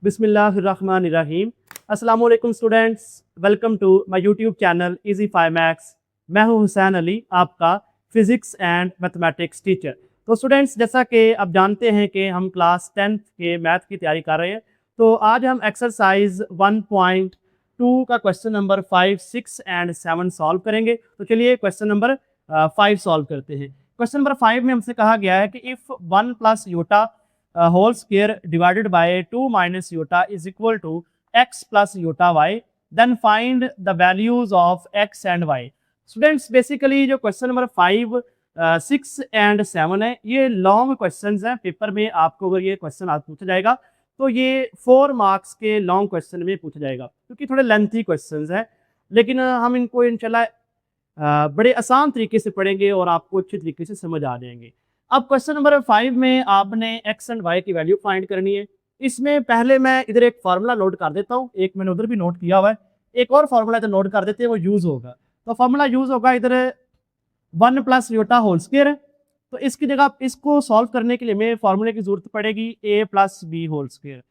बिस्मिल्लाहिर्रहमानिर्रहीम। अस्सलाम वालेकुम students, welcome to my YouTube channel easy 5 maths. मैं हूं हुसैन अली, आपका फिज़िक्स एंड मैथमेटिक्स टीचर। तो स्टूडेंट्स, जैसा कि आप जानते हैं कि हम क्लास 10th के मैथ की तैयारी कर रहे हैं, तो आज हम एक्सरसाइज 1.2 का क्वेश्चन नंबर 5, 6 एंड 7 सॉल्व करेंगे। तो चलिए क्वेश्चन नंबर 5 सॉल्व करते हैं। क्वेश्चन नंबर 5 में हमसे कहा गया है कि if 1 plus Yotta whole square divided by 2 minus iota is equal to x plus iota y, then find the values of x and y। Students, basically जो question number 5, 6 and 7 है, ये long questions हैं। Paper में आपको अगर ये question आज पूछा जाएगा तो ये 4 मार्क्स के लॉन्ग क्वेश्चन में पूछा जाएगा, क्योंकि थोड़े लेंथी क्वेश्चंस हैं। लेकिन हम इनको इंशाल्लाह बड़े आसान तरीके से पढ़ेंगे और आपको अच्छे तरीके से समझ आ जाएंगे। अब क्वेश्चन नंबर 5 में आपने x एंड y की वैल्यू फाइंड करनी है। इसमें पहले मैं इधर एक फार्मूला नोट कर देता हूँ, एक मैंने उधर भी नोट किया हुआ है, एक और फार्मूला इधर नोट कर देते हैं, वो यूज़ होगा। तो फार्मूला यूज़ होगा इधर 1 प्लस योटा होल स्क्वायर। तो इसकी जगह इसको सॉल्व करने के लिए हमें फार्मूले की जरूरत पड़ेगी a plus B whole square.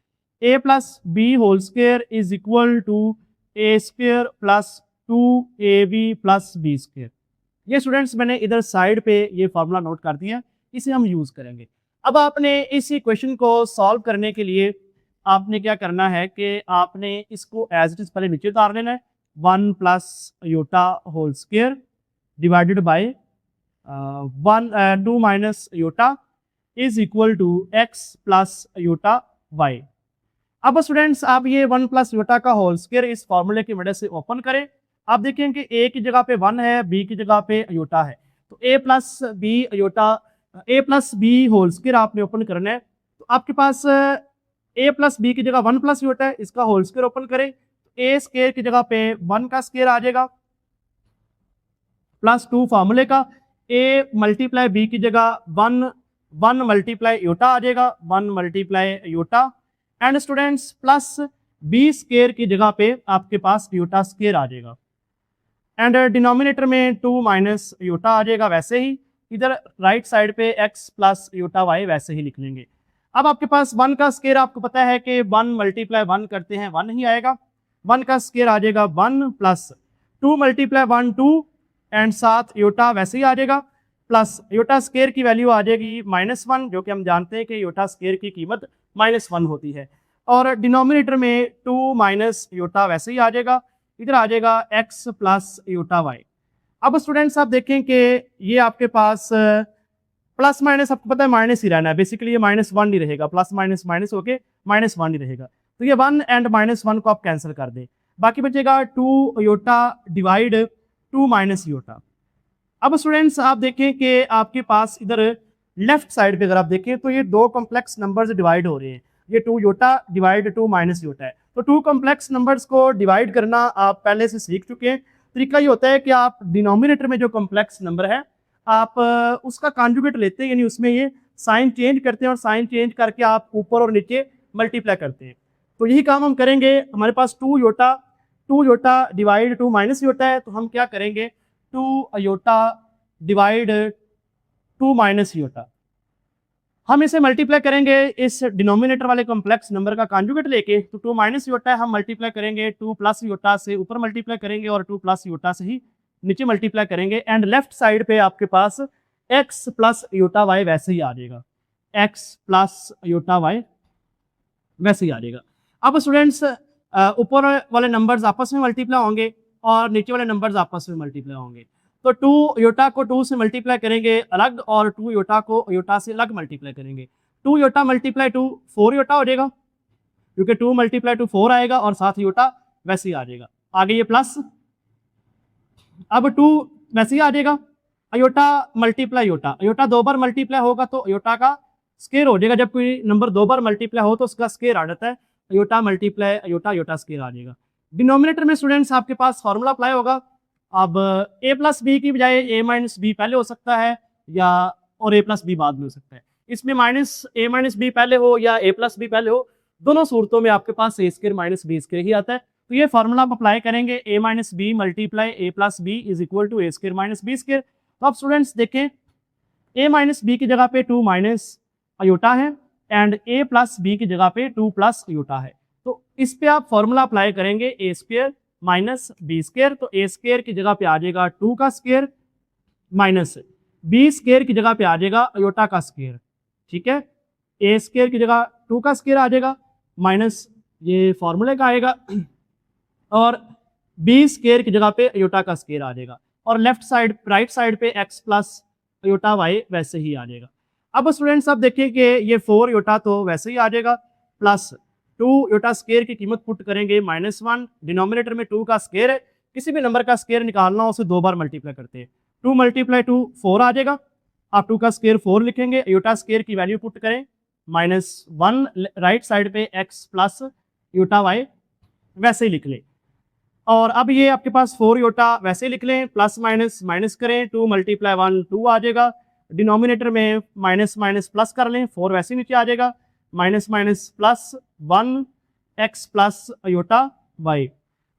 a plus B whole square is equal to a square plus 2ab plus B square. ये स्टूडेंट्स मैंने इधर साइड पे ये फार्मूला नोट कर दिया, इसे हम यूज़ करेंगे। अब आपने इस इक्वेशन को सॉल्व करने के लिए आपने क्या करना है कि आपने इसको एज इट इज पहले नीचे उतार लेना है। 1 plus iota whole square divided by 2 minus iota is equal to x plus iota y। अब स्टूडेंट्स, आप ये 1 प्लस योटा का होल स्क्वायर इस फॉर्मूले की मदद से ओपन करें। आप देखें कि a की जगह पे 1 है, b की जगह पे योटा है, तो a plus B iota a plus B whole square आपने ओपन करना है। तो आपके पास a प्लस बी की जगह 1 प्लस योटा है, इसका होल स्क्वायर ओपन करें, a स्क्वायर की जगह पे 1 का स्क्वायर आ जाएगा प्लस 2 फार्मूले का, a मल्टीप्लाई b की जगह 1 मल्टीप्लाई योटा आ जाएगा, 1 multiply iota and students plus b square की जगह पे आपके पास योटा स्क्वायर आ जाएगा एंड डिनोमिनेटर में 2 माइनस योटा आ जाएगा। वैसे ही इधर राइट साइड पे x प्लस योटा y वैसे ही लिख लेंगे। अब आपके पास 1 का स्क्वायर आपको पता है कि 1 मल्टीप्लाई 1 करते हैं 1 ही आएगा, 1 का स्क्वायर आ जाएगा 1 प्लस 2 मल्टीप्लाई 1 2 एंड साथ योटा वैसे ही आ जाएगा, प्लस योटा स्क्वायर की वैल्यू आ जाएगी -1, जो कि हम जानते हैं कि योटा स्क्वायर की कीमत -1 होती है। और डिनोमिनेटर में 2 माइनस योटा वैसे ही आ जाएगा, इधर आ जाएगा x प्लस योटा y। अब स्टूडेंट्स, आप देखें कि ये आपके पास प्लस माइनस आपको पता है माइनस ही रहना है, बेसिकली ये -1 ही रहेगा, प्लस माइनस माइनस होके -1 ही रहेगा। तो ये 1 एंड -1 को आप कैंसिल कर दें, बाकी बचेगा 2 योटा डिवाइड 2 माइनस योटा। अब स्टूडेंट्स, आप देखें कि आपके पास इधर लेफ्ट साइड पे अगर आप देखें तो ये 2 कॉम्प्लेक्स नंबर्स डिवाइड हो रहे हैं, ये 2 योटा डिवाइड 2 माइनस योटा है। तो 2 कॉम्प्लेक्स नंबर्स को डिवाइड करना आप पहले से सीख चुके हैं। तरीका ये होता है कि आप डिनोमिनेटर में जो कॉम्प्लेक्स नंबर है आप उसका कॉन्जुगेट लेते हैं, यानी उसमें ये साइन चेंज करते हैं और साइन चेंज करके आप ऊपर और नीचे मल्टीप्लाई करते हैं। तो यही काम हम करेंगे। हमारे पास 2 योटा डिवाइड 2 माइनस योटा है, तो हम क्या करेंगे 2 योटा डिवाइड 2 माइनस योटा, हम इसे मल्टीप्लाई करेंगे इस डिनोमिनेटर वाले कॉम्प्लेक्स नंबर का कॉन्जुगेट लेके। तो 2 माइनस योटा है, हम मल्टीप्लाई करेंगे 2 प्लस योटा से ऊपर मल्टीप्लाई करेंगे और 2 प्लस योटा से ही नीचे मल्टीप्लाई करेंगे एंड लेफ्ट साइड पे आपके पास x प्लस योटा y वैसे ही आ जाएगा, x प्लस योटा y वैसे ही आ जाएगा। अब स्टूडेंट्स, ऊपर वाले नंबर्स आपस में मल्टीप्लाई होंगे और नीचे वाले नंबर्स आपस में मल्टीप्लाई होंगे। तो 2 योटा को 2 से मल्टीप्लाई करेंगे अलग और 2 योटा को योटा से अलग मल्टीप्लाई करेंगे। 2 योटा मल्टीप्लाई 2 4 योटा हो जाएगा, क्योंकि 2 मल्टीप्लाई 2 4 आएगा और साथ योटा वैसे ही आ जाएगा। आगे ये प्लस, अब 2 वैसे ही आ जाएगा, अयोटा मल्टीप्लाई योटा, अयोटा 2 बार मल्टीप्लाई होगा तो अयोटा का स्क्वायर हो जाएगा। जब कोई नंबर 2 बार मल्टीप्लाई हो तो उसका स्क्वायर आ जाता है, iota multiply iota, iota square आ जाएगा। डिनोमिनेटर में स्टूडेंट्स आपके पास फॉर्मूला अप्लाई होगा। अब a प्लस बी की बजाय a माइनस बी पहले हो सकता है या और a प्लस बी बाद में हो सकता है। इसमें a माइनस बी पहले हो या a प्लस बी पहले हो, दोनों सूरतों में आपके पास a square minus B square ही आता है। तो ये फार्मूला आप अप्लाई करेंगे, a minus B multiply a plus B is equal to a square minus B square. तो अब स्टूडेंट्स देखें, a माइनस बी की जगह पे 2 माइनस अयोटा है एंड a प्लस बी की जगह पे 2 प्लस अयोटा है। इस पे आप फॉर्मूला अप्लाई करेंगे ए स्क्वायर माइनस बी स्क्वायर, तो ए स्क्वायर की जगह पे आ जाएगा 2 का स्क्वायर माइनस बी स्क्वायर की जगह पे आ जाएगा आयोटा का स्क्वायर, ठीक है। ए स्क्वायर की जगह 2 का स्क्वायर आ जाएगा माइनस ये फॉर्मूले का आएगा और बी स्क्वायर की जगह पे आयोटा का स्क्वायर आ जाएगा और लेफ्ट साइड राइट साइड पे एक्स प्लस आयोटा वाई वैसे ही आ जाएगा। अब स्टूडेंट्स अब देखिए कि ये 4 आयोटा तो वैसे ही आ जाएगा प्लस 2 आयोटा स्क्वायर की कीमत पुट करेंगे -1, डिनोमिनेटर में 2 का स्क्वायर है, किसी भी नंबर का स्क्वायर निकालना हो उसे 2 बार मल्टीप्लाई करते हैं, 2 × 2 4 आ जाएगा। आप 2 का स्क्वायर 4 लिखेंगे, आयोटा स्क्वायर की वैल्यू पुट करें -1 राइट साइड पे एक्स प्लस आयोटा वाई वैसे ही लिख लें। और अब ये आपके पास 4 आयोटा वैसे ही लिख लें, प्लस माइनस माइनस करें, 2 × 1 2 आ जाएगा, डिनोमिनेटर में माइनस माइनस प्लस कर लें, 4 वैसे ही नीचे आ जाएगा, minus minus plus 1 X plus iota Y.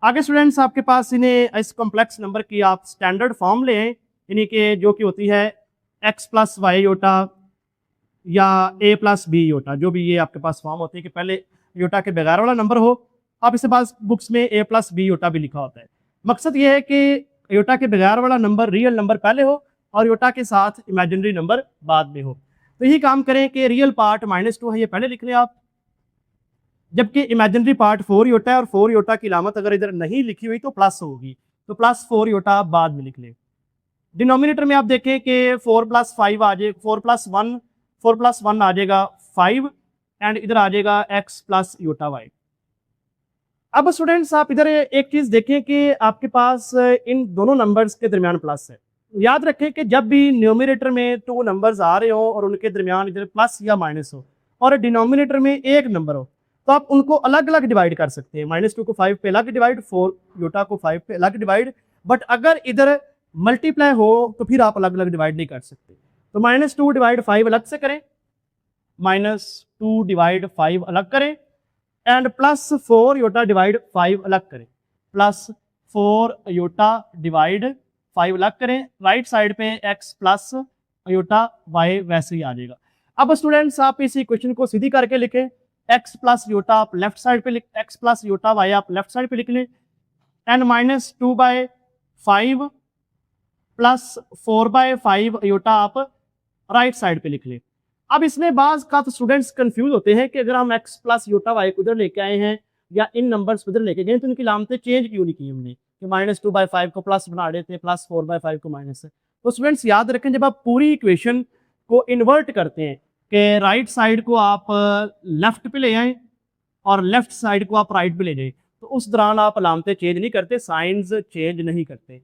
आगे स्टूडेंट्स आपके पास इन्हें इस कॉम्प्लेक्स नंबर की आप स्टैंडर्ड फॉर्म लें, इन्हीं के जो कि होती है एक्स प्लस वाई आयोटा या ए प्लस बी आयोटा, जो भी ये आपके पास फॉर्म होती है कि पहले आयोटा के बगैर वाला नंबर हो। आप इसके पास बुक्स में ए प्लस बी आयोटा भी लिखा होता है। मकसद ये है कि आयोटा के बगैर वाला नंबर रियल नंबर पहले हो और आयोटा के साथ इमेजिनरी नंबर बाद में हो। तो यही काम करें कि रियल पार्ट -2 है ये पहले लिख लें आप, जबकि इमेजिनरी पार्ट 4 आयोटा है और 4 आयोटा की अलामत अगर इधर नहीं लिखी हुई तो प्लस होगी, तो +4 आयोटा आप बाद में लिख लें। डिनोमिनेटर में आप देखें कि 4 + 5 आ जाए, 4 + 1 आ जाएगा 5 एंड इधर आ जाएगा एक्स प्लस आयोटा वाई। अब स्टूडेंट्स आप इधर एक चीज़ देखें कि आपके पास इन दोनों नंबर्स के दरमियान प्लस है। याद रखें कि जब भी न्यूमरेटर में 2 नंबर्स आ रहे हो और उनके दरमियान इधर प्लस या माइनस हो और डिनोमिनेटर में एक नंबर हो तो आप उनको अलग अलग डिवाइड कर सकते हैं, -2 को 5 पे अलग डिवाइड, 4 आयोटा को 5 पे अलग डिवाइड। बट अगर इधर मल्टीप्लाई हो तो फिर आप अलग अलग डिवाइड नहीं कर सकते। तो -2 / 5 अलग से करें, -2 / 5 अलग करें एंड +4 आयोटा डिवाइड 5 अलग करें, +4 आयोटा डिवाइड 5 अलग करें। राइट साइड पे x प्लस आयोटा y वैसे ही आ जाएगा। अब स्टूडेंट्स आप इस इक्वेशन को सीधी करके लिखें, x प्लस आयोटा आप लेफ्ट साइड पे x प्लस आयोटा y आप लेफ्ट साइड पे लिख लें एंड -2/5 प्लस 4/5 आयोटा आप राइट साइड पे लिख लें। अब इसमें बाज का तो स्टूडेंट्स कंफ्यूज होते हैं कि अगर हम x प्लस आयोटा y को उधर लेके आए हैं या इन नंबर्स उधर लेके गए तो उनकी लामतें चेंज क्यों नहीं की हमने कि -2/5 को प्लस बना देते, +4/5 को माइनस है। तो स्टूडेंट्स याद रखें जब आप पूरी इक्वेशन को इन्वर्ट करते हैं कि राइट साइड को आप लेफ्ट पे ले आएँ और लेफ्ट साइड को आप राइट पे ले जाएं तो उस दौरान आप अलामतें चेंज नहीं करते, साइंस चेंज नहीं करते।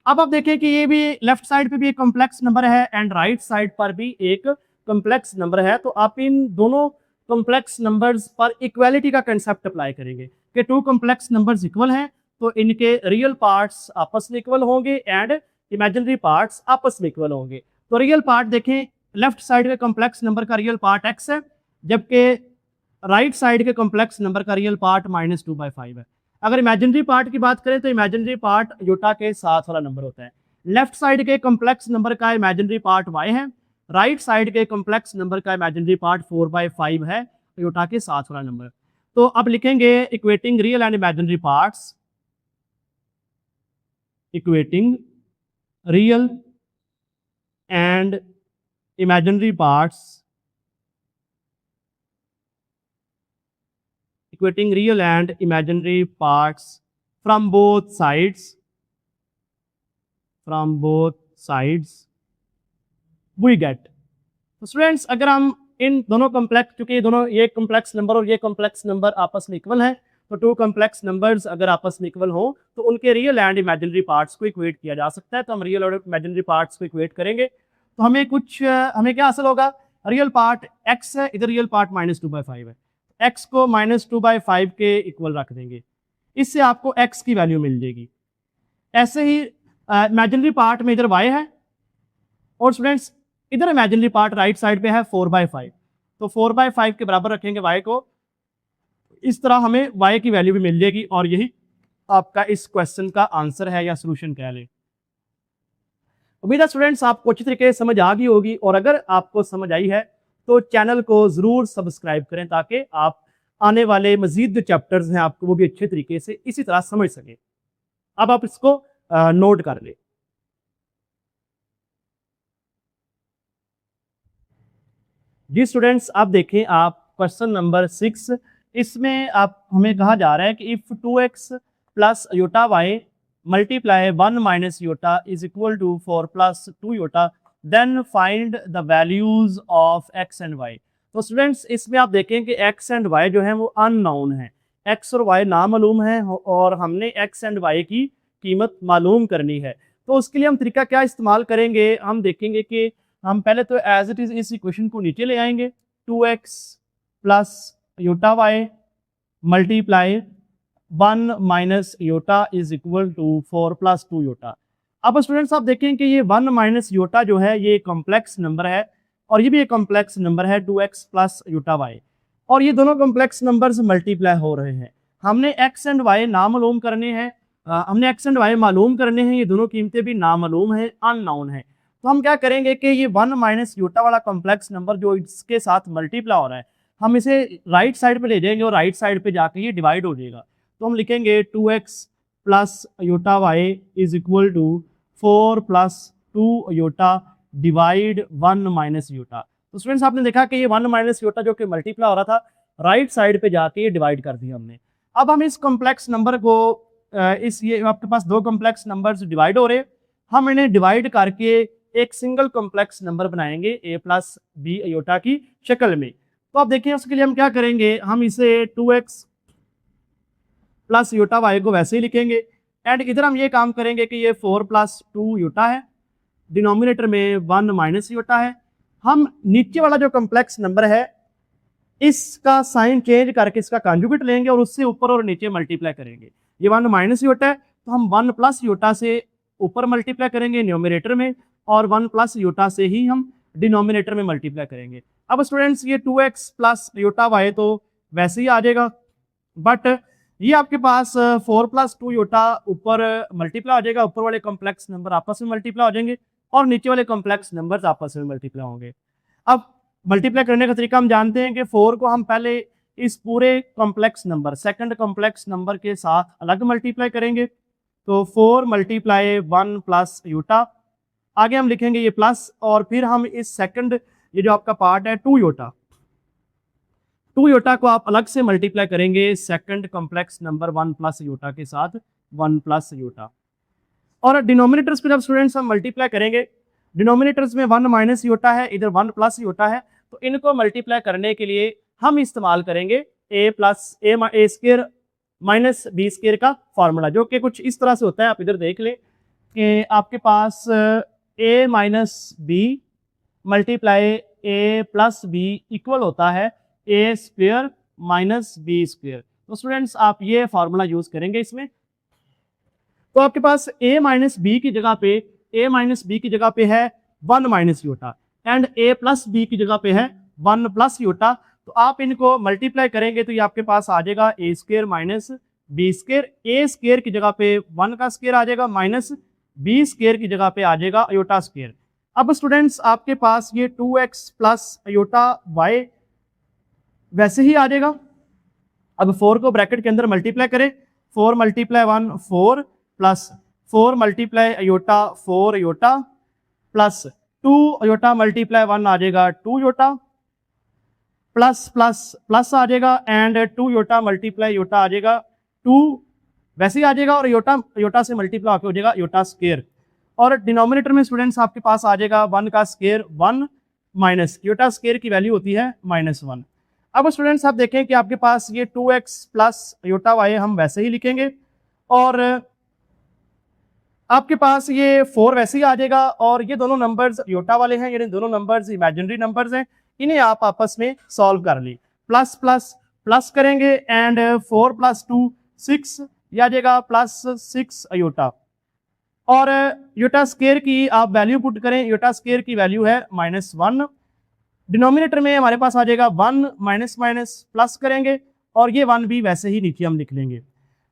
अब आप देखें कि ये भी लेफ्ट साइड पे भी एक कॉम्प्लेक्स नंबर है एंड राइट साइड पर भी एक कॉम्प्लेक्स नंबर है, तो आप इन दोनों कॉम्प्लेक्स नंबर्स पर इक्वालिटी का कंसेप्ट अप्लाई करेंगे कि 2 कॉम्प्लेक्स नंबर्स इक्वल हैं तो इनके रियल पार्ट्स आपस में इक्वल होंगे एंड इमेजिनरी पार्ट्स आपस में इक्वल होंगे। तो रियल पार्ट देखें, लेफ्ट साइड के कॉम्प्लेक्स नंबर का रियल पार्ट x है जबकि राइट साइड के कॉम्प्लेक्स नंबर का रियल पार्ट -2/5 है। अगर इमेजिनरी पार्ट की बात करें तो इमेजिनरी पार्ट आयोटा के साथ वाला नंबर होता है। लेफ्ट साइड के कॉम्प्लेक्स नंबर का इमेजिनरी पार्ट y है, राइट साइड के कॉम्प्लेक्स नंबर का इमेजिनरी पार्ट 4/5 है आयोटा के साथ वाला नंबर। तो अब लिखेंगे equating real and imaginary parts, equating real and imaginary parts, equating real and imaginary parts from both sides we get। तो स्टूडेंट्स अगर हम इन दोनों कॉम्प्लेक्स, क्योंकि दोनों ये कॉम्प्लेक्स नंबर और ये कॉम्प्लेक्स नंबर आपस में इक्वल हैं तो 2 कॉम्प्लेक्स नंबर्स अगर आपस में इक्वल हो तो उनके रियल एंड इमेजिनरी पार्ट्स को इक्वेट किया जा सकता है। तो हम रियल और इमेजिनरी पार्ट्स को इक्वेट करेंगे तो हमें क्या हासिल होगा, रियल पार्ट x है, इधर रियल पार्ट -2/5 है, x को -2/5 के इक्वल रख देंगे, इससे आपको x की वैल्यू मिल जाएगी। ऐसे ही इमेजिनरी पार्ट में इधर y है और स्टूडेंट्स इधर इमेजिनरी पार्ट राइट साइड पे है 4/5, तो 4/5 के बराबर रखेंगे y को, इस तरह हमें y की वैल्यू भी मिल जाएगी और यही आपका इस क्वेश्चन का आंसर है या सोल्यूशन कह लें। उम्मीद है स्टूडेंट्स आपको अच्छी तरीके से समझ आ गई होगी और अगर आपको समझ आई है तो चैनल को ज़रूर सब्सक्राइब करें ताकि आप आने वाले मजीद जो चैप्टर्स हैं आपको वो भी अच्छे तरीके से इसी तरह समझ सके। अब आप इसको नोट कर ले। जी स्टूडेंट्स, आप देखें, आप क्वेश्चन नंबर 6, इसमें आप हमें कहा जा रहा है कि if 2x plus iota Y multiply 1 minus iota is equal to 4 plus 2 iota, then find the values of x and y। तो स्टूडेंट्स, इसमें आप देखें कि x एंड y जो है वो अननोन है, x और y नामालूम है और हमने x एंड y की कीमत मालूम करनी है। तो उसके लिए हम तरीका क्या इस्तेमाल करेंगे, हम देखेंगे कि हम पहले तो एज इट इज इस इक्वेशन को नीचे ले आएंगे, 2x plus iota Y multiply 1 minus iota is equal to 4 plus 2 iota. अब स्टूडेंट्स आप देखें कि ये 1 माइनस योटा जो है ये कॉम्प्लेक्स नंबर है और ये भी एक कॉम्प्लेक्स नंबर है 2x प्लस योटा वाई, और ये दोनों कॉम्प्लेक्स नंबर्स मल्टीप्लाई हो रहे हैं। हमने x एंड y नामालूम करने हैं, हमने x एंड y मालूम करने हैं, ये दोनों कीमतें भी नामालूम है, अननोन है। तो हम क्या करेंगे कि ये 1 माइनस योटा वाला कॉम्प्लेक्स नंबर जो इसके साथ मल्टीप्लाई हो रहा है, हम इसे राइट साइड पे ले जाएंगे और राइट साइड पे जाके ये डिवाइड हो जाएगा। तो हम लिखेंगे 2x plus iota Y is equal to 4 plus 2 iota divide 1 minus iota. तो स्टूडेंट्स आपने देखा कि ये 1 माइनस योटा जो कि मल्टीप्लाई हो रहा था, राइट साइड पे जाके ये डिवाइड कर दिया हमने। अब हम इस कॉम्प्लेक्स नंबर को ये आपके पास दो कॉम्प्लेक्स नंबर्स डिवाइड हो रहे, हम इन्हें डिवाइड करके एक सिंगल कॉम्प्लेक्स नंबर बनाएंगे a प्लस बी योटा की शक्ल में। तो आप देखिए उसके लिए हम क्या करेंगे, हम इसे 2x प्लस योटा वाई को वैसे ही लिखेंगे एंड इधर हम ये काम करेंगे कि ये 4 प्लस 2 योटा है, डिनोमिनेटर में 1 माइनस योटा है। हम नीचे वाला जो कॉम्प्लेक्स नंबर है इसका साइन चेंज करके इसका कॉन्जुगेट लेंगे और उससे ऊपर और नीचे मल्टीप्लाई करेंगे। ये 1 माइनस योटा है तो हम 1 प्लस योटा से ऊपर मल्टीप्लाई करेंगे न्यूमरेटर में और 1 प्लस योटा से ही हम डिनोमिनेटर में मल्टीप्लाई करेंगे। अब स्टूडेंट्स ये 2x प्लस योटा वाई तो वैसे ही आ जाएगा, बट ये आपके पास 4 प्लस 2 योटा ऊपर मल्टीप्लाई हो जाएगा, ऊपर वाले कॉम्प्लेक्स नंबर आपस में मल्टीप्लाई हो जाएंगे और नीचे वाले कॉम्प्लेक्स नंबर्स आपस में मल्टीप्लाई होंगे। अब मल्टीप्लाई करने का तरीका हम जानते हैं कि 4 को हम पहले इस पूरे complex number second complex number के साथ अलग मल्टीप्लाई करेंगे, तो 4 मल्टीप्लाई 1 प्लस योटा, आगे हम लिखेंगे ये प्लस और फिर हम इस सेकंड ये जो आपका पार्ट है 2 योटा को आप अलग से मल्टीप्लाई करेंगे second complex number 1 plus Yotta के साथ 1 प्लस योटा। और डिनोमिनेटर्स पे जब स्टूडेंट्स हम मल्टीप्लाई करेंगे, डिनोमिनेटर्स में 1 माइनस योटा है, इधर 1 प्लस योटा है, तो इनको मल्टीप्लाई करने के लिए हम इस्तेमाल करेंगे a plus A square minus B square का फॉर्मूला, जो कि कुछ इस तरह से होता है। आप इधर देख लें कि आपके पास a minus B multiply a plus B equal होता है a square minus B square. तो स्टूडेंट्स आप ये फॉर्मूला यूज करेंगे इसमें। तो आपके पास a माइनस बी की जगह पे है 1 minus iota and a plus B की जगह पे है 1 प्लस योटा। तो आप इनको मल्टीप्लाई करेंगे तो ये आपके पास आ जाएगा a square minus B square, a square की जगह पे 1 का स्क्वायर आ जाएगा माइनस बी स्क्वायर की जगह पे आ जाएगा योटा स्क्वायर। अब स्टूडेंट्स आपके पास ये 2x प्लस योटा वाई वैसे ही आ जाएगा। अब 4 को ब्रैकेट के अंदर मल्टीप्लाई करें, 4 multiply 1 4 plus 4 multiply iota 4 iota plus 2 iota multiply 1 आ जाएगा 2 योटा प्लस प्लस प्लस आ जाएगा एंड 2 योटा मल्टीप्लाई योटा आ जाएगा 2 वैसे ही आ जाएगा और योटा से मल्टीप्लाई होकर हो जाएगा योटा स्क्वायर। और डिनोमिनेटर में स्टूडेंट्स आपके पास आ जाएगा 1 का स्क्वायर 1 माइनस योटा स्क्वायर की वैल्यू होती है -1। अब स्टूडेंट्स आप देखें कि आपके पास ये 2x प्लस योटा वाई हम वैसे ही लिखेंगे और आपके पास ये 4 वैसे ही आ जाएगा और ये दोनों नंबर्स योटा वाले हैं, यानी दोनों नंबर्स इमेजिनरी नंबर्स हैं, इन्हें आप आपस में सॉल्व कर ली। प्लस प्लस प्लस करेंगे एंड 4 प्लस 2 6 आ जाएगा प्लस 6 योटा और योटा स्क्वायर की आप वैल्यू पुट करें, योटा स्क्वायर की वैल्यू है -1। डिनोमिनेटर में हमारे पास आ जाएगा 1 माइनस माइनस प्लस करेंगे और ये 1 भी वैसे ही नीचे हम लिख लेंगे।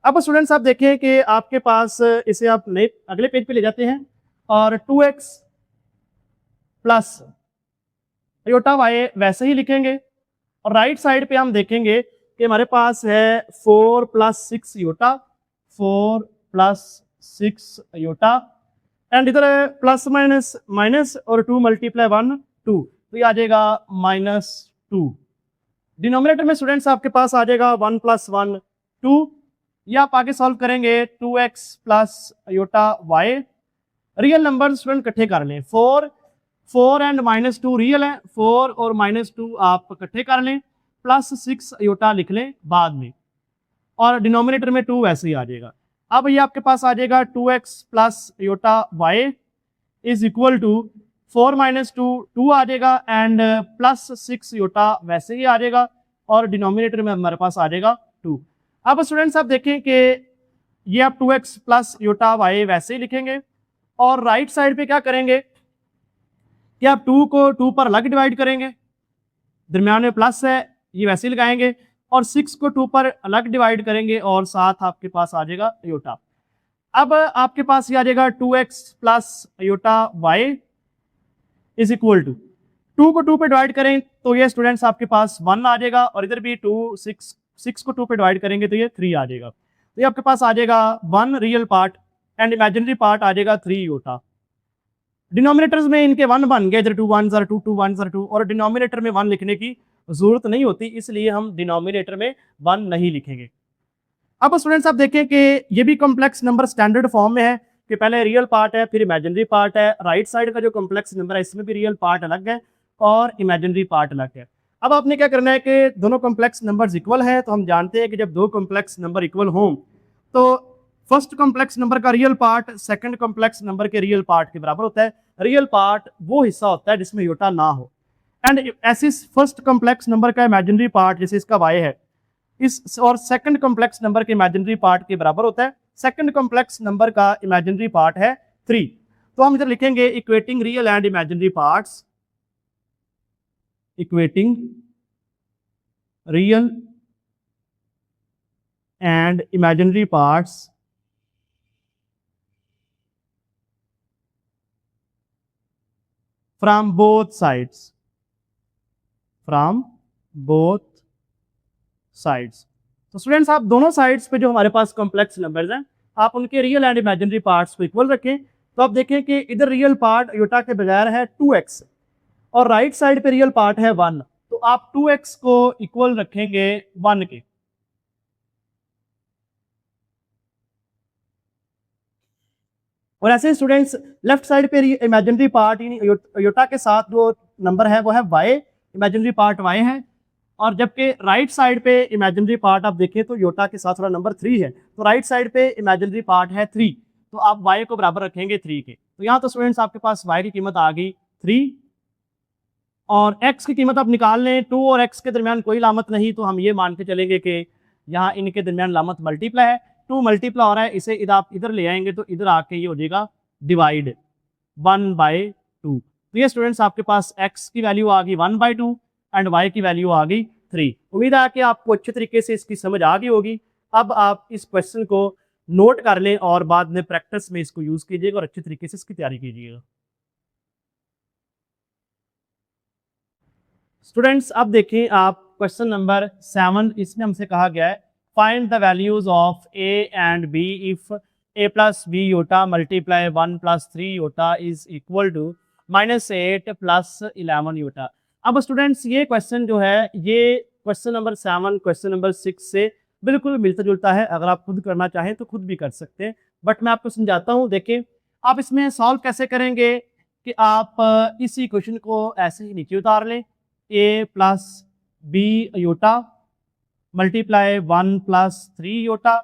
अब स्टूडेंट्स आप देखें कि आपके पास इसे आप अगले पेज पे ले जाते हैं और 2x प्लस योटा वाई वैसे ही लिखेंगे और राइट साइड पे हम देखेंगे कि हमारे पास है 4 + 6 योटा, 4 + 6 योटा, एंड इधर है प्लस माइनस माइनस और 2 × 1 2, तो ये आ जाएगा -2। डिनोमिनेटर में स्टूडेंट्स आपके पास आ जाएगा 1 + 1 2, ये आप आगे सॉल्व करेंगे 2x + iota y। Real number student इकट्ठे कर लें, 4 एंड -2 रियल है, 4 और -2 आप इकट्ठे कर लें, +6 योटा लिख लें बाद में, और डिनोमिनेटर में 2 वैसे ही आ जाएगा। अब ये आपके पास आ जाएगा 2x + iota y is equal to 4 - 2 2 आ जाएगा, एंड +6 योटा वैसे ही आ जाएगा, और डिनोमिनेटर में हमारे पास आ जाएगा 2। अब स्टूडेंट्स आप देखें कि ये आप 2x + योटा y वैसे ही लिखेंगे, और राइट साइड पे क्या करेंगे कि आप 2 को 2 पर अलग डिवाइड करेंगे, दरमियान में प्लस है ये वैसे ही लगाएंगे, और 6 को 2 पर अलग डिवाइड करेंगे, और साथ आपके पास आ जाएगा योटा। अब आपके पास ये आ जाएगा 2x + iota y is equal to 2 को 2 पे डिवाइड करें तो ये स्टूडेंट्स आपके पास 1 आ जाएगा, और इधर भी 2 6 को 2 पे डिवाइड करेंगे तो ये 3 आ जाएगा। तो ये आपके पास आ जाएगा 1 real part and imaginary part आ जाएगा 3 योटा। डिनोमिनेटर्स में इनके 1 बन गए, इधर 2 1s are 2 2 1s are 2, और डिनोमिनेटर में 1 लिखने की जरूरत नहीं होती, इसलिए हम डिनोमिनेटर में 1 नहीं लिखेंगे। अब स्टूडेंट्स आप देखें कि ये भी कॉम्प्लेक्स नंबर स्टैंडर्ड फॉर्म में है कि पहले रियल पार्ट है फिर इमेजिनरी पार्ट है। राइट साइड का जो कॉम्प्लेक्स नंबर है इसमें भी रियल पार्ट अलग है और इमेजिनरी पार्ट अलग है। अब आपने क्या करना है कि दोनों कॉम्प्लेक्स नंबर्स इक्वल है, तो हम जानते हैं कि जब दो कॉम्प्लेक्स नंबर इक्वल हों तो फर्स्ट कॉम्प्लेक्स नंबर का real part second complex number के रियल पार्ट के बराबर होता है। रियल पार्ट वो हिस्सा होता है जिसमें योटा ना हो, एंड ऐसे फर्स्ट कॉम्प्लेक्स नंबर का इमेजिनरी पार्ट जैसे इसका y है इस और सेकंड कॉम्प्लेक्स नंबर के इमेजिनरी पार्ट के बराबर होता है। सेकंड कॉम्प्लेक्स नंबर का इमेजिनरी पार्ट है 3, तो हम इधर लिखेंगे equating real and imaginary parts, equating real and imaginary parts from both sides, from both sides. तो स्टूडेंट्स आप दोनों साइड्स पे जो हमारे पास कॉम्प्लेक्स नंबर्स हैं आप उनके रियल एंड इमेजिनरी पार्ट्स को इक्वल रखें। तो आप देखें कि इधर रियल पार्ट योटा के बगैर है 2x और राइट साइड पे रियल पार्ट है 1, तो आप 2x को इक्वल रखेंगे 1 के। और ऐसे स्टूडेंट्स लेफ्ट साइड पे इमेजिनरी पार्ट योटा के साथ जो नंबर है वो है y, इमेजिनरी पार्ट y है, और जबकि राइट साइड पे इमेजिनरी पार्ट आप देखें तो योटा के साथ थोड़ा नंबर 3 है, तो राइट साइड पे इमेजिनरी पार्ट है 3, तो आप y को बराबर रखेंगे 3 के। तो यहाँ तो स्टूडेंट्स आपके पास y की कीमत आ गई 3 और x की कीमत आप निकाल लें। 2 और x के दरमियान कोई लामत नहीं, तो हम ये मान के चलेंगे कि यहाँ इनके दरमियान लामत मल्टीप्लाई है, 2 मल्टीप्लाई हो रहा है, इसे इधर आप इधर ले आएंगे तो इधर आके ये हो जाएगा डिवाइड 1/2। तो ये स्टूडेंट्स आपके पास x की वैल्यू आ गई 1/2 एंड y की वैल्यू आ गई 3। उम्मीद है कि आपको अच्छे तरीके से इसकी समझ आ गई होगी। अब आप इस क्वेश्चन को नोट कर लें और बाद में प्रैक्टिस में इसको यूज कीजिएगा और अच्छे तरीके से इसकी तैयारी कीजिएगा। स्टूडेंट्स अब देखें आप क्वेश्चन नंबर 7, इसमें हमसे कहा गया है find the values of a and b if a + b iota multiply 1 + 3 iota is equal to -8 + 11 iota. अब स्टूडेंट्स ये क्वेश्चन जो है ये क्वेश्चन नंबर 7 क्वेश्चन नंबर 6 से बिल्कुल मिलता जुलता है। अगर आप खुद करना चाहें तो खुद भी कर सकते हैं, बट मैं आपको समझाता हूँ। देखिए आप इसमें सॉल्व कैसे करेंगे कि आप इसी क्वेश्चन को ऐसे ही नीचे उतार लें, a + b iota multiply 1 + 3 iota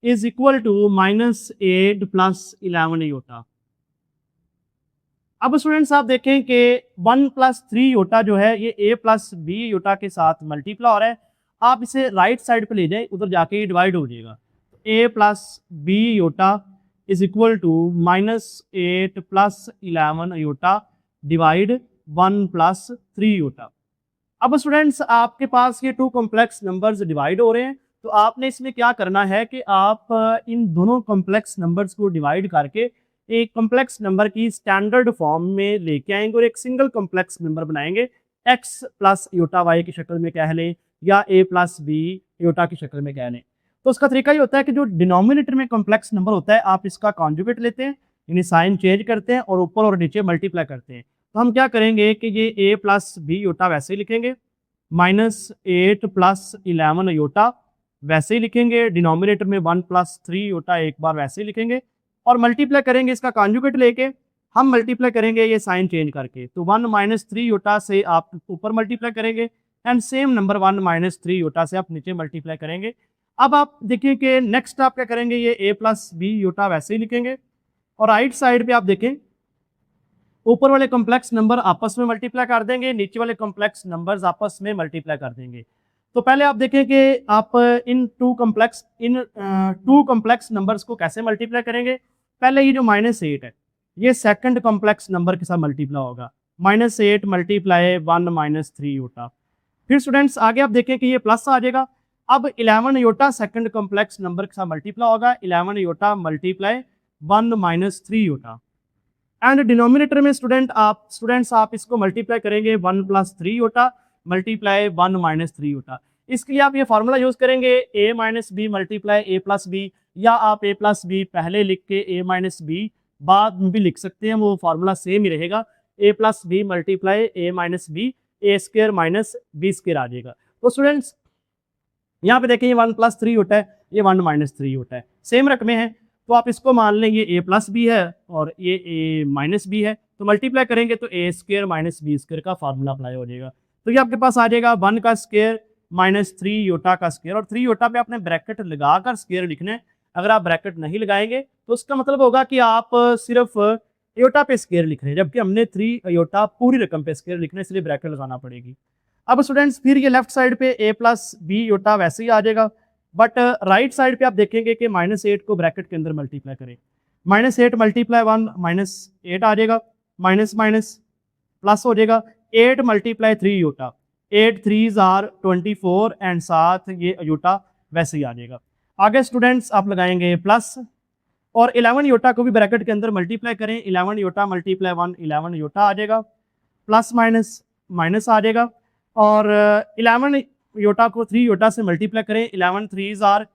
is equal to -8 + 11 iota. अब स्टूडेंट्स आप देखें कि 1 + 3 योटा जो है ये a + b योटा के साथ मल्टीप्लाई हो रहा है, आप इसे राइट साइड पे ले जाएं, उधर जाके ये डिवाइड हो जाएगा। a + b iota is equal to -8 + 11 iota divide 1 + 3 iota. अब स्टूडेंट्स आपके पास ये 2 कॉम्प्लेक्स नंबर्स डिवाइड हो रहे हैं, तो आपने इसमें क्या करना है कि आप इन दोनों कॉम्प्लेक्स नंबर्स को डिवाइड करके एक कॉम्प्लेक्स नंबर की स्टैंडर्ड फॉर्म में लेके आएंगे और एक सिंगल कॉम्प्लेक्स नंबर बनाएंगे x + योटा y की शक्ल में कह लें या a प्लस बी योटा की शक्ल में कह लें। तो उसका तरीका ये होता है कि जो डिनोमिनेटर में कॉम्प्लेक्स नंबर होता है आप इसका कॉन्जुगेट लेते हैं, यानी साइन चेंज करते हैं और ऊपर और नीचे मल्टीप्लाई करते हैं। तो हम क्या करेंगे कि ये a प्लस बी योटा वैसे ही लिखेंगे, -8 प्लस 11 योटा वैसे ही लिखेंगे, डिनोमिनेटर में 1 प्लस 3 योटा एक बार वैसे ही लिखेंगे और मल्टीप्लाई करेंगे इसका कॉन्जुगेट लेके, हम मल्टीप्लाई करेंगे ये साइन चेंज करके। तो 1 माइनस 3 योटा से आप ऊपर मल्टीप्लाई करेंगे and same number 1 minus 3 iota से आप नीचे मल्टीप्लाई करेंगे। अब आप देखिए कि नेक्स्ट आप क्या करेंगे, ये a प्लस बी योटा वैसे ही लिखेंगे और राइट साइड पे आप देखें ऊपर वाले कॉम्प्लेक्स नंबर आपस में मल्टीप्लाई कर देंगे, नीचे वाले कॉम्प्लेक्स नंबर्स आपस में मल्टीप्लाई कर देंगे। तो पहले आप देखें कि आप इन टू कॉम्प्लेक्स नंबर्स को कैसे मल्टीप्लाई करेंगे। पहले ये जो -8 है ये सेकंड कॉम्प्लेक्स नंबर के साथ मल्टीप्लाई होगा, -8 मल्टीप्लाई 1 माइनस 3 योटा। फिर स्टूडेंट्स आगे आप देखें कि ये प्लस आ जाएगा। अब 11 योटा सेकंड कॉम्प्लेक्स नंबर के साथ मल्टीप्लाई होगा, 11 iota multiply 1 minus 3 iota. And denominator में स्टूडेंट्स आप इसको मल्टीप्लाई करेंगे 1 plus 3 iota multiply 1 minus 3 iota. इसके लिए आप ये फार्मूला यूज करेंगे a minus B multiply a plus B, या आप a प्लस बी पहले लिख के a माइनस बी बाद में भी लिख सकते हैं, वो फार्मूला सेम ही रहेगा। a plus B multiply a minus B, A square minus B square आ जाएगा। तो स्टूडेंट्स यहाँ पे देखें ये 1 प्लस 3 होता है, ये 1 माइनस 3 होता है, सेम रकमें हैं। तो आप इसको मान लें ये a प्लस बी है और ये a माइनस बी है, तो मल्टीप्लाई करेंगे तो a square minus B square का फार्मूला अप्लाई हो जाएगा। तो ये आपके पास आ जाएगा 1 का स्क्र माइनस 3 योटा का स्क्र, और 3 योटा पे आपने ब्रैकेट लगाकर स्क्र लिखना है। अगर आप ब्रैकेट नहीं लगाएंगे तो उसका मतलब होगा कि आप सिर्फ योटा पे स्क्र लिख रहे हैं, जबकि हमने 3 योटा पूरी रकम पे स्क्र लिखना है, इसलिए ब्रैकेट लगाना पड़ेगी। अब स्टूडेंट्स फिर ये लेफ्ट साइड पे a प्लस बी योटा वैसे ही आ जाएगा, बट राइट साइड पे आप देखेंगे कि -8 को ब्रैकेट के अंदर मल्टीप्लाई करें, -8 मल्टीप्लाई 1 -8 आ जाएगा, माइनस माइनस प्लस हो जाएगा, 8 multiply 3 Yotta, 8 3s are 24 and साथ ये योटा वैसे ही आ जाएगा। आगे स्टूडेंट्स आप लगाएंगे प्लस और 11 योटा को भी ब्रैकेट के अंदर मल्टीप्लाई करें, 11 योटा मल्टीप्लाई 1 11 योटा आ जाएगा, प्लस माइनस माइनस आ जाएगा, और 11 योटा को 3 योटा से मल्टीप्लाई करें, 11 3s are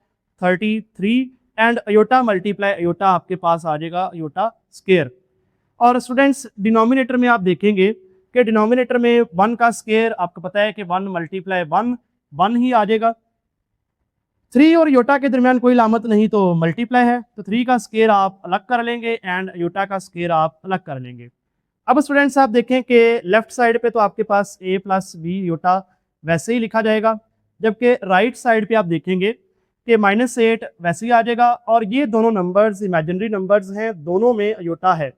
33 and iota multiply iota आपके पास आ जाएगा योटा स्क्वायर। और स्टूडेंट्स डिनोमिनेटर में आप देखेंगे कि डिनोमिनेटर में 1 का स्क्वायर आपको पता है कि 1 मल्टीप्लाई 1 ही आ जाएगा। 3 और योटा के दरमियान कोई लामत नहीं तो मल्टीप्लाई है, तो 3 का स्क्वायर आप अलग कर लेंगे एंड योटा का स्क्वायर आप अलग कर लेंगे। अब स्टूडेंट्स आप देखें कि लेफ्ट साइड पे तो आपके पास a प्लस बी योटा वैसे ही लिखा जाएगा, जबकि राइट साइड पे आप देखेंगे कि -8 वैसे ही आ जाएगा, और ये दोनों नंबर्स इमेजिनरी नंबर्स हैं, दोनों में योटा है,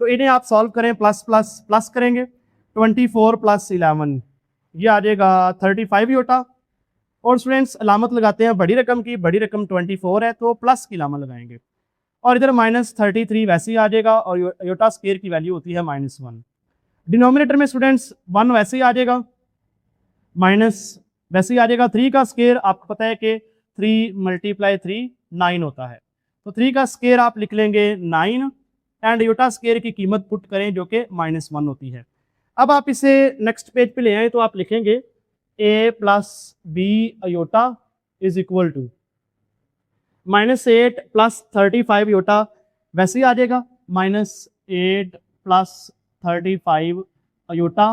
तो इन्हें आप सॉल्व करें, प्लस प्लस प्लस करेंगे, 24 प्लस 11 ये आ जाएगा 35 योटा। और स्टूडेंट्स अलामत लगाते हैं बड़ी रकम की, बड़ी रकम 24 है तो प्लस की अलामत लगाएंगे, और इधर -33 वैसे ही आ जाएगा, और योटा स्क्वायर की वैल्यू होती है -1। डिनोमिनेटर में स्टूडेंट्स 1 वैसे ही आ जाएगा, माइनस वैसे ही आ जाएगा, 3 का स्क्वायर आपको पता है कि 3 मल्टीप्लाई 3 9 होता है, तो 3 का स्क्वायर आप लिख लेंगे 9 एंड योटा स्क्वायर की कीमत पुट करें जो कि -1 होती है। अब आप इसे नेक्स्ट पेज पे ले आए तो आप लिखेंगे a plus B iota is equal to -8 plus 35 iota वैसे ही आ जाएगा, -8 प्लस 35 योटा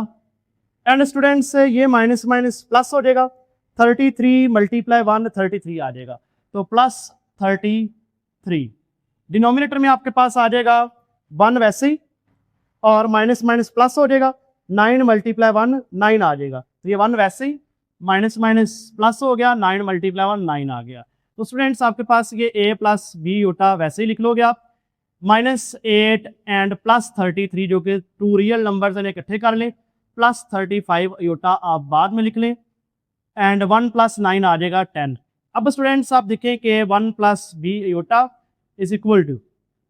एंड स्टूडेंट्स ये माइनस माइनस प्लस हो जाएगा, 33 मल्टीप्लाई 1 33 आ जाएगा, तो प्लस 33। डिनोमिनेटर में आपके पास आ जाएगा 1 वैसे ही, और माइनस माइनस प्लस हो जाएगा, 9 मल्टीप्लाई 1 9 आ जाएगा, तो ये 1 वैसे ही, माइनस माइनस प्लस हो गया, 9 मल्टीप्लाई 1 9 आ गया। तो स्टूडेंट्स आपके पास ये a प्लस बी योटा वैसे ही लिख लोगे आप, -8 एंड प्लस 33 जो कि 2 रियल नंबर्स हैं इकट्ठे कर लें, प्लस 35 योटा आप बाद में लिख लें, एंड 1 प्लस 9 आ जाएगा 10। अब स्टूडेंट्स आप देखें कि 1 plus B iota is equal to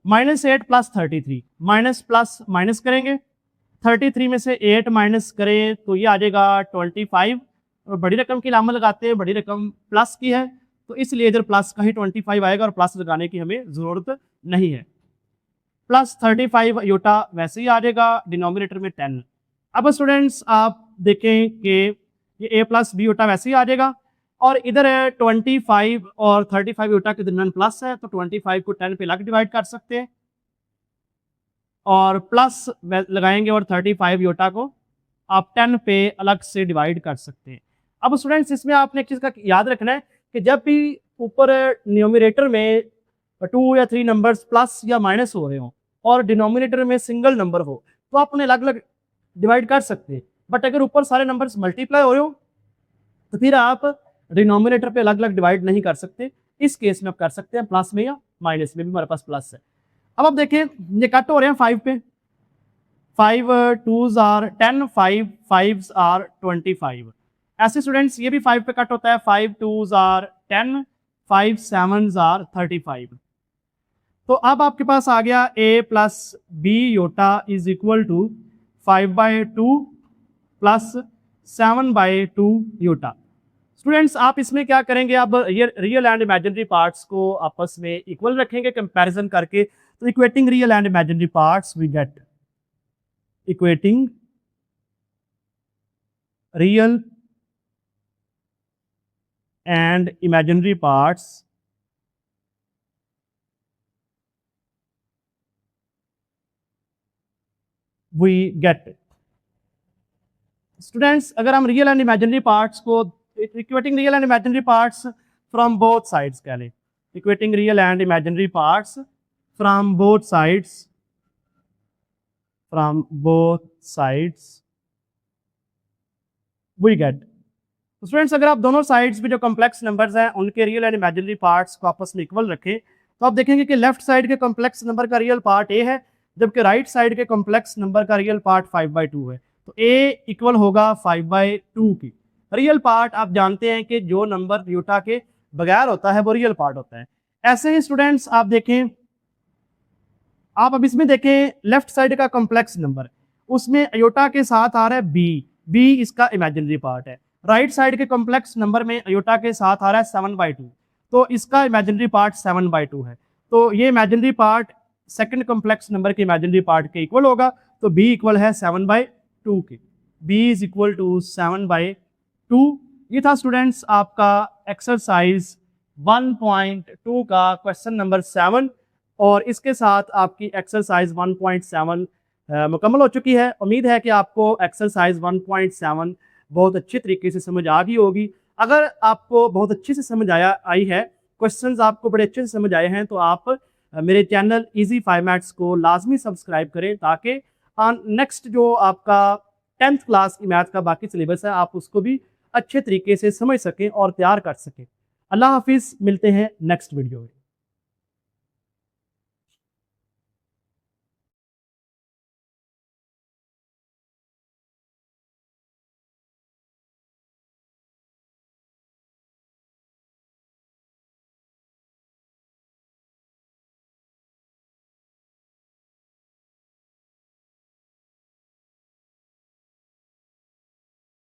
-8 plus 33, minus plus minus करेंगे, 33 में से 8 माइनस करें तो ये आ जाएगा 25, और बड़ी रकम की लामत लगाते हैं, बड़ी रकम प्लस की है तो इसलिए इधर प्लस का ही 25 आएगा और प्लस लगाने की हमें ज़रूरत नहीं है। प्लस 35 योटा वैसे ही आ जाएगा, डिनोमिनेटर में 10। अब स्टूडेंट्स आप देखें कि ये a प्लस बी यूटा वैसे ही आ जाएगा। और इधर है 25 और 35 यूटा के दरमियान प्लस है, तो 25 को 10 पे अलग डिवाइड कर सकते हैं और प्लस लगाएंगे और 35 यूटा को आप 10 पे अलग से डिवाइड कर सकते हैं। अब स्टूडेंट्स इसमें आपने एक चीज़ का याद रखना है कि जब भी ऊपर न्यूमरेटर में 2 या 3 नंबर्स प्लस या माइनस हो रहे हो और डिनोमिनेटर में सिंगल नंबर हो तो आप उन्हें अलग अलग डिवाइड कर सकते हैं। बट अगर ऊपर सारे नंबर्स मल्टीप्लाई हो रहे हो तो फिर आप डिनोमिनेटर पे अलग अलग डिवाइड नहीं कर सकते। इस केस में आप कर सकते हैं प्लस में या माइनस में भी हमारे पास प्लस है। अब आप देखें ये कट हो रहे हैं 5 पे, 5 2s आर 10, 5 5s आर 25। ऐसे स्टूडेंट्स ये भी 5 पे कट होता है, 5 2s आर 10, 5 7s आर 35। तो अब आपके पास आ गया a plus B iota is equal to 5/2 plus 7/2 iota. Students आप इसमें क्या करेंगे, अब ये रियल एंड इमेजिनरी पार्ट्स को आपस में इक्वल रखेंगे कंपैरिजन करके। तो equating real and imaginary parts we get equating real and imaginary parts we get. Students अगर हम रियल एंड इमेजिनरी पार्ट्स को equating real and imaginary parts from both sides कह लें, equating real and imaginary parts from both sides we get. Students अगर आप दोनों sides पे जो कॉम्प्लेक्स नंबर्स हैं उनके रियल एंड इमेजिनरी पार्ट्स को आपस में इक्वल रखें तो आप देखेंगे कि लेफ्ट साइड के कॉम्प्लेक्स नंबर का रियल पार्ट a है जबकि राइट साइड के कॉम्प्लेक्स नंबर का रियल पार्ट 5/2 है। तो a इक्वल होगा 5/2 की। रियल पार्ट आप जानते हैं कि जो नंबर यूटा के बगैर होता है वो रियल पार्ट होता है। ऐसे ही स्टूडेंट्स आप देखें, आप अब इसमें देखें लेफ्ट साइड का कॉम्प्लेक्स नंबर उसमें अयोटा के साथ आ रहा है बी इसका इमेजिनरी पार्ट है। राइट साइड के कॉम्प्लेक्स नंबर में अयोटा के साथ आ रहा है 7/2, तो इसका इमेजिनरी पार्ट 7/2 है। तो ये imaginary part second complex number के इमेजिनरी पार्ट के इक्वल होगा, तो b इक्वल है 7/2 के। b is equal to 7/2। ये था स्टूडेंट्स आपका एक्सरसाइज 1.2 का क्वेश्चन नंबर 7 और इसके साथ आपकी एक्सरसाइज 1.7 मुकम्मल हो चुकी है। उम्मीद है कि आपको एक्सरसाइज 1.7 बहुत अच्छे तरीके से समझ आ गई होगी। अगर आपको बहुत अच्छे से समझ आई है, क्वेश्चंस आपको बड़े अच्छे से समझ आए हैं, तो आप मेरे चैनल इजी 5 मैथ्स को लाजमी सब्सक्राइब करें ताकि नेक्स्ट जो आपका 10th क्लास की मैथ का बाकी सिलेबस है आप उसको भी अच्छे तरीके से समझ सकें और तैयार कर सकें। अल्लाह हाफिज़, मिलते हैं नेक्स्ट वीडियो में।